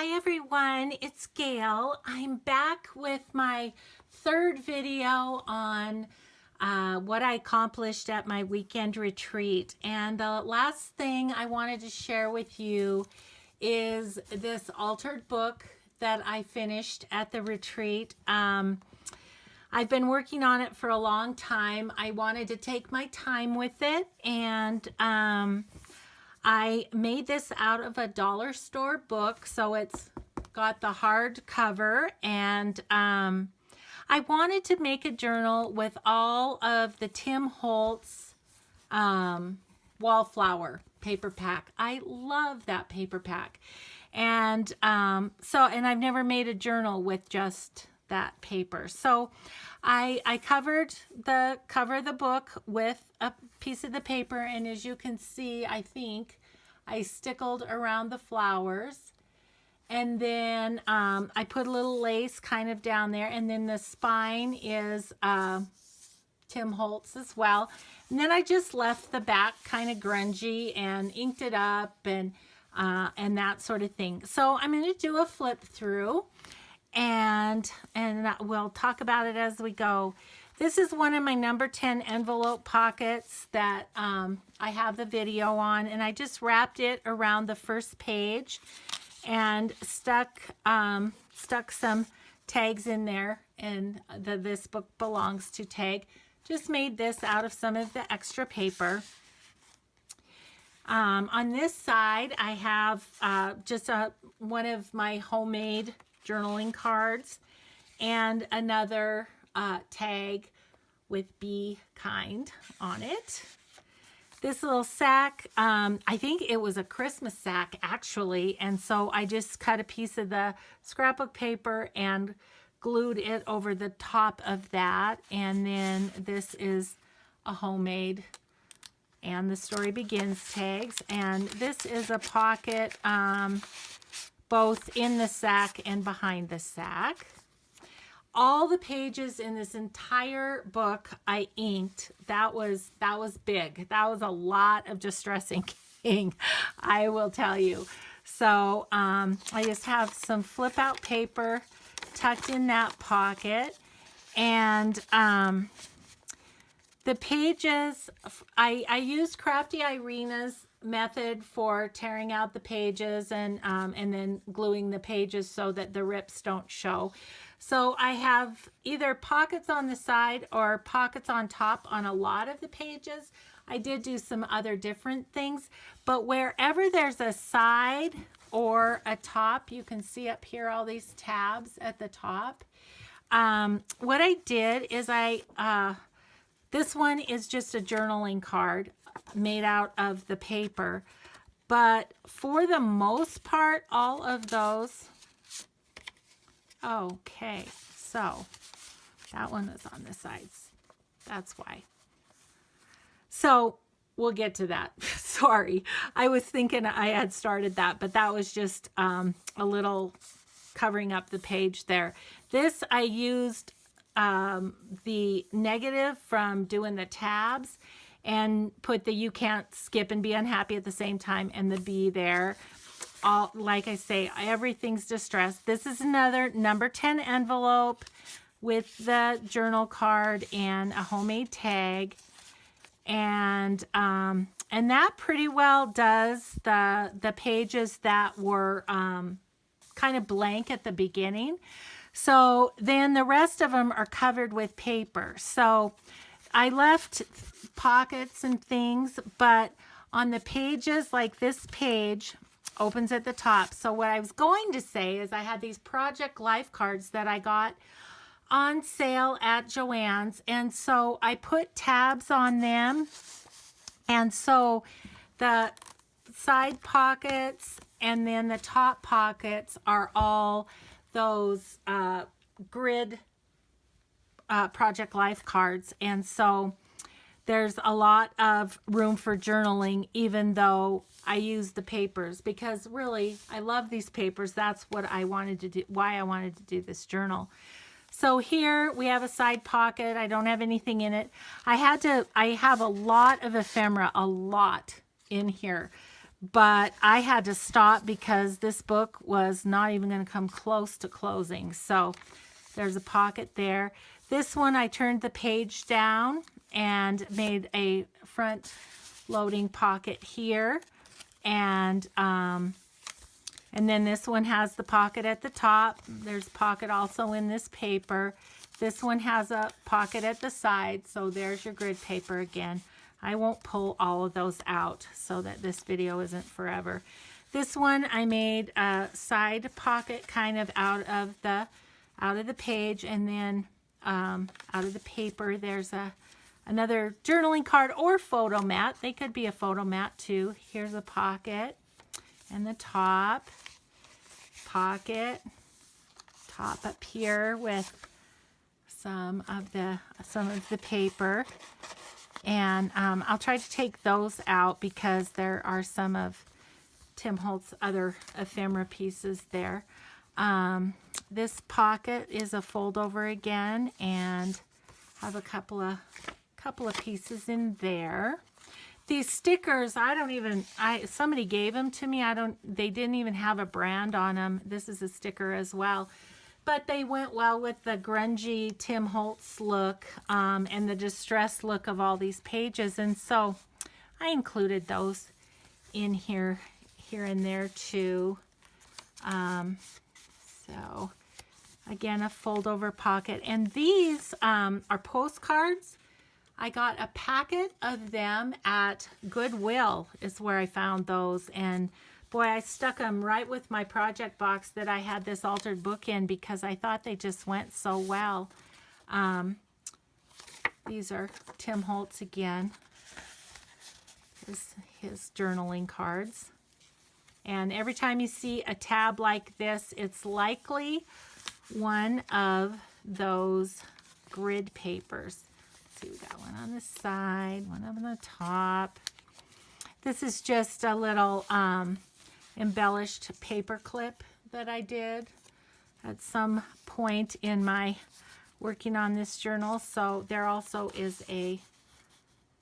Hi everyone, it's Gail. I'm back with my third video on what I accomplished at my weekend retreat. And the last thing I wanted to share with you is this altered book that I finished at the retreat. I've been working on it for a long time. I wanted to take my time with it, and I made this out of a dollar store book, so it's got the hard cover, and I wanted to make a journal with all of the Tim Holtz Wallflower paper pack. I love that paper pack, and and I've never made a journal with just that paper. So I covered the cover of the book with a piece of the paper, and as you can see, I think I stickled around the flowers, and then I put a little lace kind of down there, and then the spine is Tim Holtz as well. And then I just left the back kind of grungy and inked it up and that sort of thing. So I'm going to do a flip through, and we'll talk about it as we go. This is one of my number 10 envelope pockets that I have the video on, and I just wrapped it around the first page and stuck some tags in there, and this book belongs to tag. Just made this out of some of the extra paper. On this side, I have just one of my homemade journaling cards and another tag with Be Kind on it. This little sack, I think it was a Christmas sack actually, and so I just cut a piece of the scrapbook paper and glued it over the top of that. And then this is a homemade And the Story Begins tags, and this is a pocket both in the sack and behind the sack. All the pages in this entire book I inked. That was big. That was a lot of distress inking, I will tell you. So I just have some flip out paper tucked in that pocket, and the pages, I used Crafty Irina's method for tearing out the pages and then gluing the pages so that the rips don't show. So I have either pockets on the side or pockets on top on a lot of the pages. I did do some other different things, but wherever there's a side or a top, you can see up here all these tabs at the top. What I did is this one is just a journaling card made out of the paper, but for the most part, all of those. Okay, so that one was on the sides. That's why. So we'll get to that. Sorry, I was thinking I had started that, but that was just a little covering up the page there. This I used the negative from doing the tabs and put the You Can't Skip and Be Unhappy at the same time and the Be there. All, like I say, everything's distressed. This is another number 10 envelope with the journal card and a homemade tag. And that pretty well does the pages that were kind of blank at the beginning. So then the rest of them are covered with paper. So I left pockets and things, but on the pages, like this page opens at the top. So what I was going to say is I had these Project Life cards that I got on sale at Joann's, and so I put tabs on them, and so the side pockets and then the top pockets are all those grid Project Life cards, and so there's a lot of room for journaling, even though I use the papers, because really I love these papers. That's what I wanted to do, why I wanted to do this journal. So here we have a side pocket. I don't have anything in it. I have a lot of ephemera, a lot in here, but I had to stop because this book was not even going to come close to closing. So there's a pocket there. This one, I turned the page down and made a front loading pocket here. And then this one has the pocket at the top. There's a pocket also in this paper. This one has a pocket at the side. So there's your grid paper again. I won't pull all of those out so that this video isn't forever. This one I made a side pocket kind of out of the page, and then out of the paper there's another journaling card or photo mat. They could be a photo mat too. Here's a pocket, and the top pocket, top up here with some of the paper. And I'll try to take those out because there are some of Tim Holtz other ephemera pieces there. This pocket is a fold over again, and have a couple of pieces in there. These stickers, somebody gave them to me. They didn't even have a brand on them. This is a sticker as well. But they went well with the grungy Tim Holtz look and the distressed look of all these pages. And so I included those in here and there too. So again, a fold over pocket. And these are postcards. I got a packet of them at Goodwill is where I found those. And boy, I stuck them right with my project box that I had this altered book in because I thought they just went so well. These are Tim Holtz again. His journaling cards. And every time you see a tab like this, it's likely one of those grid papers. Let's see, we got one on the side, one up on the top. This is just a little embellished paper clip that I did at some point in my working on this journal. So there also is a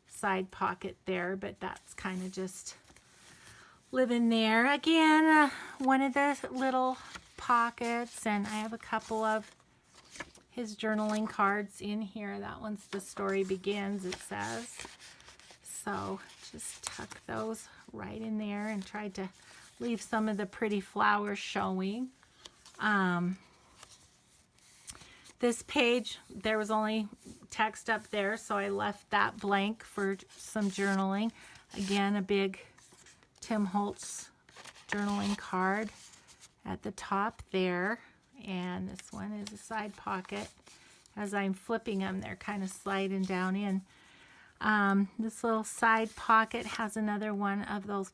side pocket there, but that's kind of just living there. Again, one of the little pockets, and I have a couple of his journaling cards in here. That one's The Story Begins, it says. So just tuck those right in there and tried to leave some of the pretty flowers showing. This page, there was only text up there, so I left that blank for some journaling. Again, a big Tim Holtz journaling card at the top there. And this one is a side pocket. As I'm flipping them, they're kind of sliding down in. This little side pocket has another one of those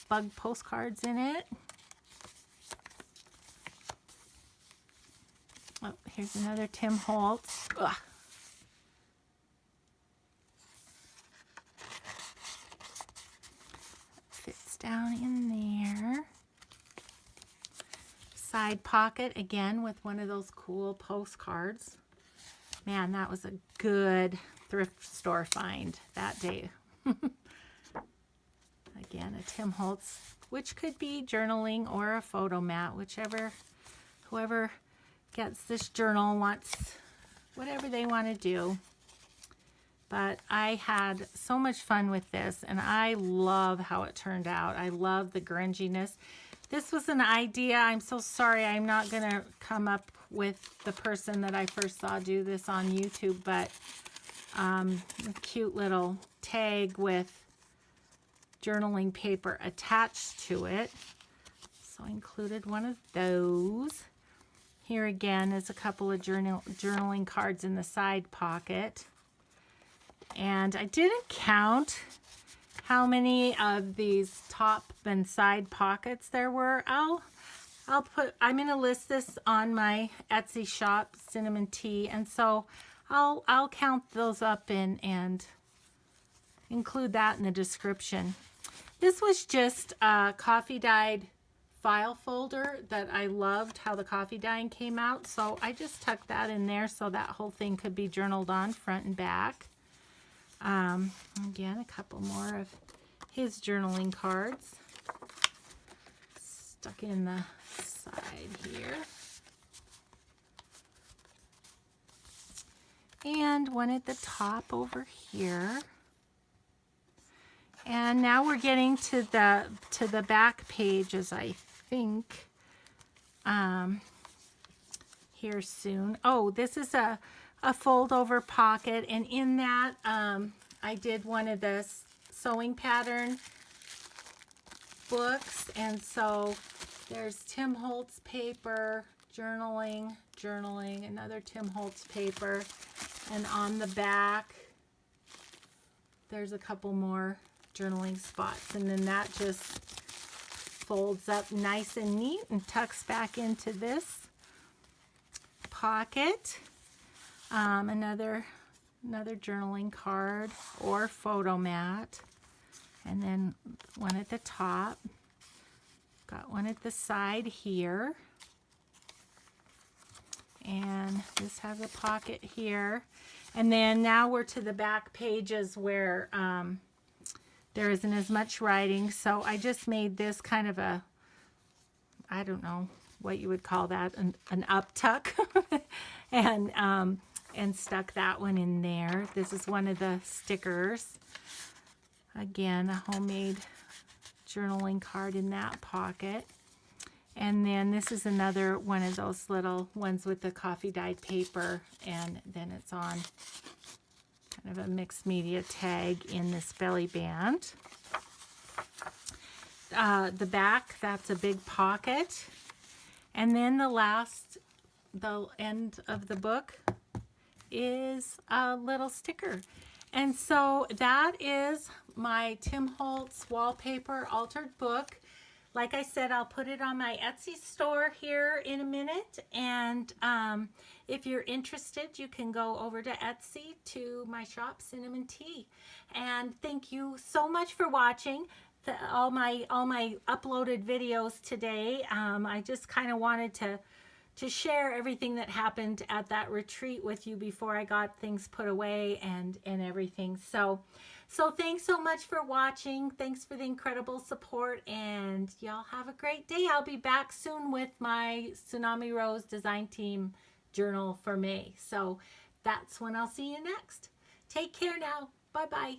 bug postcards in it. Oh, here's another Tim Holtz. Ugh. Fits down in there. Side pocket again with one of those cool postcards. Man, that was a good thrift store find that day. Again, a Tim Holtz, which could be journaling or a photo mat, whoever gets this journal wants whatever they want to do. But I had so much fun with this, and I love how it turned out. I love the grunginess. This was an idea. I'm so sorry I'm not going to come up with the person that I first saw do this on YouTube, but a cute little tag with journaling paper attached to it. So I included one of those. Here again is a couple of journaling cards in the side pocket. And I didn't count how many of these top and side pockets there were. I'm going to list this on my Etsy shop, Cinnamon Tea, and so I'll count those up and include that in the description. This was just a coffee dyed file folder that I loved how the coffee dyeing came out, so I just tucked that in there so that whole thing could be journaled on front and back. Again, a couple more of his journaling cards stuck in the side here. And one at the top over here. And now we're getting to the back pages, I think, here soon. Oh, this is a fold over pocket, and in that I did one of the sewing pattern books, and so there's Tim Holtz paper, journaling, another Tim Holtz paper, and on the back there's a couple more journaling spots, and then that just folds up nice and neat and tucks back into this pocket. Another journaling card or photo mat, and then one at the top. Got one at the side here, and this has a pocket here. And then now we're to the back pages where there isn't as much writing, so I just made this kind of a, I don't know what you would call that, an up tuck, and stuck that one in there. This is one of the stickers. Again, a homemade journaling card in that pocket. And then this is another one of those little ones with the coffee dyed paper, and then it's on kind of a mixed media tag in this belly band. The back, that's a big pocket. And then the end of the book is a little sticker. And so that is my Tim Holtz wallpaper altered book. Like I said, I'll put it on my Etsy store here in a minute. And if you're interested, you can go over to Etsy to my shop, Cinnamon Tea. And thank you so much for watching all my uploaded videos today. I just kind of wanted to share everything that happened at that retreat with you before I got things put away and everything. So thanks so much for watching. Thanks for the incredible support, and y'all have a great day. I'll be back soon with my Tsunami Rose Design Team journal for May. So that's when I'll see you next. Take care now. Bye-bye.